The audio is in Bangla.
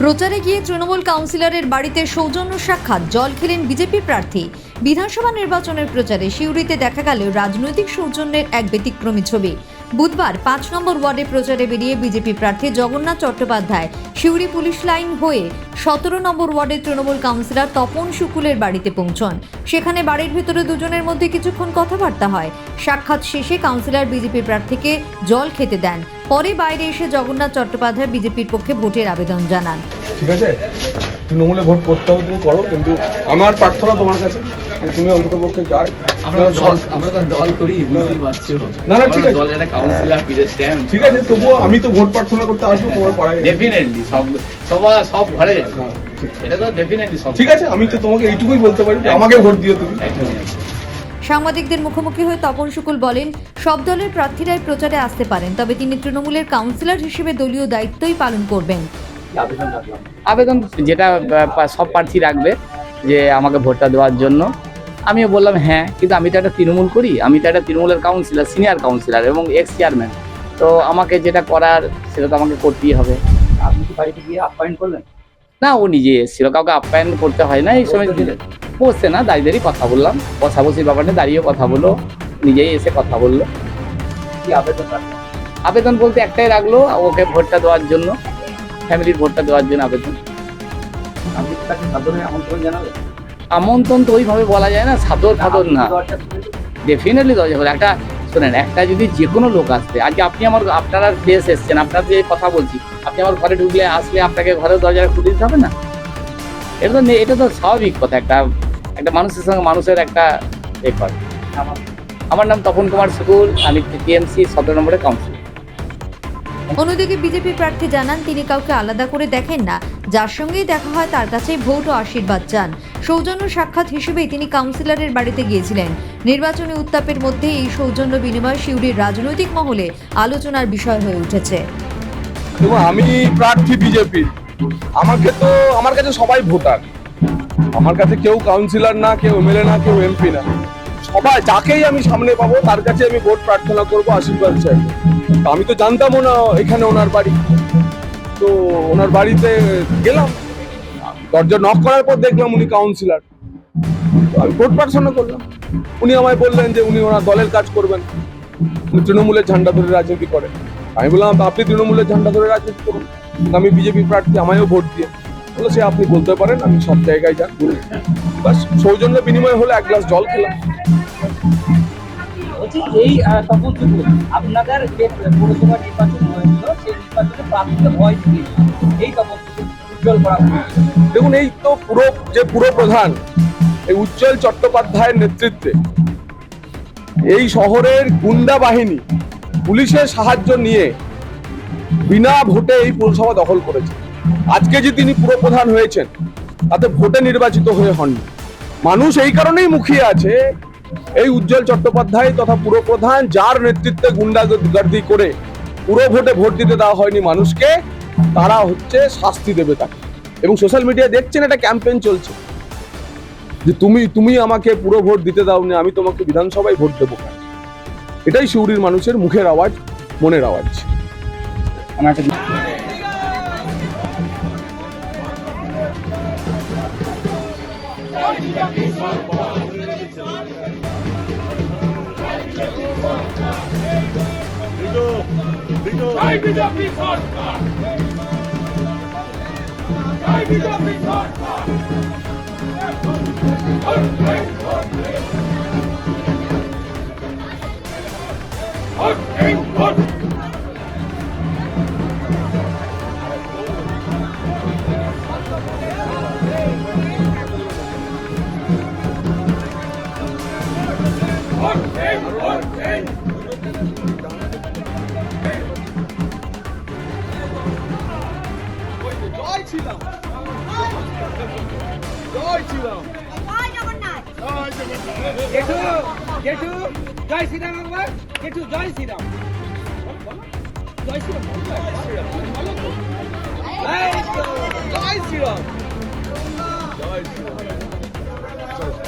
প্রচারে গিয়ে তৃণমূল কাউন্সিলরের বাড়িতে সৌজন্য সাক্ষাৎ, জল খেলেন বিজেপি প্রার্থী। বিধানসভা নির্বাচনের প্রচারে সিউড়িতে দেখা গেল রাজনৈতিক সৌজন্যের এক ব্যতিক্রমী ছবি। বুধবার ৫ নম্বর ওয়ার্ডে প্রচারে বেরিয়ে বিজেপি প্রার্থী জগন্নাথ চট্টোপাধ্যায় সিউড়ি পুলিশ লাইন হয়ে ১৭ নম্বর ওয়ার্ডের তৃণমূল কাউন্সিলর তপন শুকুলের বাড়িতে পৌঁছন। সেখানে বাড়ির ভেতরে দুজনের মধ্যে কিছুক্ষণ কথাবার্তা হয়। সাক্ষাৎ শেষে কাউন্সিলর বিজেপি প্রার্থীকে জল খেতে দেন। পরে বাইরে এসে জগন্নাথ চট্টোপাধ্যায় বিজেপির পক্ষে ভোটের আবেদন জানান। ঠিক আছে, তৃণমূলে ভোট করতে হবে, তুমি করো, কিন্তু আমার প্রার্থনা তোমার কাছে তুমি অন্তত পক্ষে যাই। না না, ঠিক আছে, ঠিক আছে, তবুও আমি তো ভোট প্রার্থনা করতে আসবো তোমার পাড়ায়। ঠিক আছে, আমি তো তোমাকে এইটুকুই বলতে পারি, আমাকে ভোট দিও তুমি। সাংবাদিকদের মুখোমুখি হয়ে তপন শুকুল বলেন, সব দলের প্রার্থীরাই প্রচারে আসতে পারেন, তবে তিনি তৃণমূলের কাউন্সিলর হিসেবে দলীয় দায়িত্বই পালন করবেন। আবেদন যেটা সব প্রার্থী রাখবে যে আমাকে ভোটটা দেওয়ার জন্য, আমিও বললাম হ্যাঁ, কিন্তু আমি তো একটা তৃণমূল করি, আমি তো একটা তৃণমূলের কাউন্সিলর, সিনিয়র কাউন্সিলর এবং এক্স চেয়ারম্যান, তো আমাকে যেটা করার সেটা তো আমাকে করতেই হবে। আপনি কি বাড়িতে গিয়ে আপ্যায়ন করলেন? না, ও নিজে এসেছিল, কাউকে আপ্যায়ন করতে হয় না। এই সময় বসছে না, দাঁড়িয়ে দাঁড়িয়ে কথা বললাম, বসাবসির ব্যাপারটা দাঁড়িয়েও কথা বললো, নিজেই এসে কথা বললো। কি আবেদন রাখলেন? আবেদন বলতে একটাই রাখলো, ওকে ভোটটা দেওয়ার জন্য, ফ্যামিলির ভোটটা দেওয়ার জন্য আবেদন। আপনি কি তাকে সাদরে আমন্ত্রণ জানালেন? আমন্ত্রণ তো ওইভাবে বলা যায় না, সাদর ফাদর না, ডেফিনেটলি দরজা খোলা। একটা শোনেন, একটা যদি যে কোনো লোক আসবে, আজকে আপনি আপনারা দেশ এসছেন, আপনার যে কথা বলছি, আপনি আমার ঘরে ঢুকলে আসলে আপনাকে ঘরের দরজাটা খুলে দিতে হবে না? এটা তো স্বাভাবিক কথা। একটা মানুষের সঙ্গে মানুষের একটা ব্যাপার। আমার নাম তপন কুমার শুকুল, আমি টিএমসি ১৭ নম্বরের কাউন্সিলর। অন্যদিকে বিজেপি প্রার্থী জানান, তিনি কাউকে আলাদা করে দেখেন না, যার সঙ্গেই দেখা হয় তার কাছেই ভোট ও আশীর্বাদ চান। সৌজন্য সাক্ষাৎ হিসেবেই তিনি কাউন্সিলরের বাড়িতে গিয়েছিলেন। নির্বাচনী উত্তাপের মধ্যে এই সৌজন্য বিনিময় সিউড়ির রাজনৈতিক মহলে আলোচনার বিষয় হয়ে উঠেছে। আমি প্রার্থী বিজেপি, আমার কাছে সবাই ভোটার। আমার কাছে কেউ কাউন্সিলর না, কেউ এমএলএ না, কেউ এমপি না, সবাই যাকেই আমি সামনে পাবো তার কাছে আমি ভোট প্রার্থনা করবো, আশীর্বাদ চাইবো। আমি তো জানতামও না এখানে ওনার বাড়ি, তো ওনার বাড়িতে গেলাম, দরজা নক করার পর দেখলাম উনি কাউন্সিলর, আমি ভোট প্রার্থনা করলাম। উনি আমায় বললেন যে উনি ওনার দলের কাজ করবেন, উনি তৃণমূলের ঝান্ডা ধরে রাজনীতি করেন। আমি বললাম আপনি তৃণমূলের ঝান্ডা ধরে রাজনীতি করুন, আমি বিজেপি প্রার্থী, আমায়ও ভোট দিয়ে। বলে সে আপনি বলতে পারেন, আমি সব জায়গায় যান বলে বাস সৌজন্য বিনিময় হলে এক গ্লাস জল খেলাম। বলছি, এই তপন শুকুল আপনাদের যে পৌরসভা নির্বাচন হয়েছিল, সেই নির্বাচনে প্রার্থীকে ভয় দিয়ে এই তপন শুকুল উজ্জ্বল করা হয়েছে। দেখুন, এই তো পুরো প্রধান এই উজ্জ্বল চট্টোপাধ্যায়ের নেতৃত্বে এই শহরের গুন্ডা বাহিনী পুলিশের সাহায্য নিয়ে বিনা ভোটে এই পৌরসভা দখল করেছে। আজকে যে তিনি পুরপ্রধান হয়েছেন, তাতে ভোটে নির্বাচিত হয়ে হননি। মানুষ এই কারণেই মুখিয়ে আছে, এই উজ্জ্বল চট্টোপাধ্যায় তথা পুরপ্রধান, যার নেতৃত্বে গুন্ডাগর্দি করে পুরো ভোটে ভোট দিতে দেওয়া হয়নি মানুষকে, তারা হচ্ছে শাস্তি দেবে তাকে। এবং সোশ্যাল মিডিয়ায় দেখছেন একটা ক্যাম্পেইন চলছে যে তুমি আমাকে পুরো ভোট দিতে দাওনি, আমি তোমাকে বিধানসভায় ভোট দেবো। এটাই সিউড়ির মানুষের মুখের আওয়াজ, মনের আওয়াজ। জয় শ্রীরাম একবার গেটু, জয় শ্রীরাম, জয় শ্রীরাম, জয় শ্রীরাম, জয় শ্রীরাম।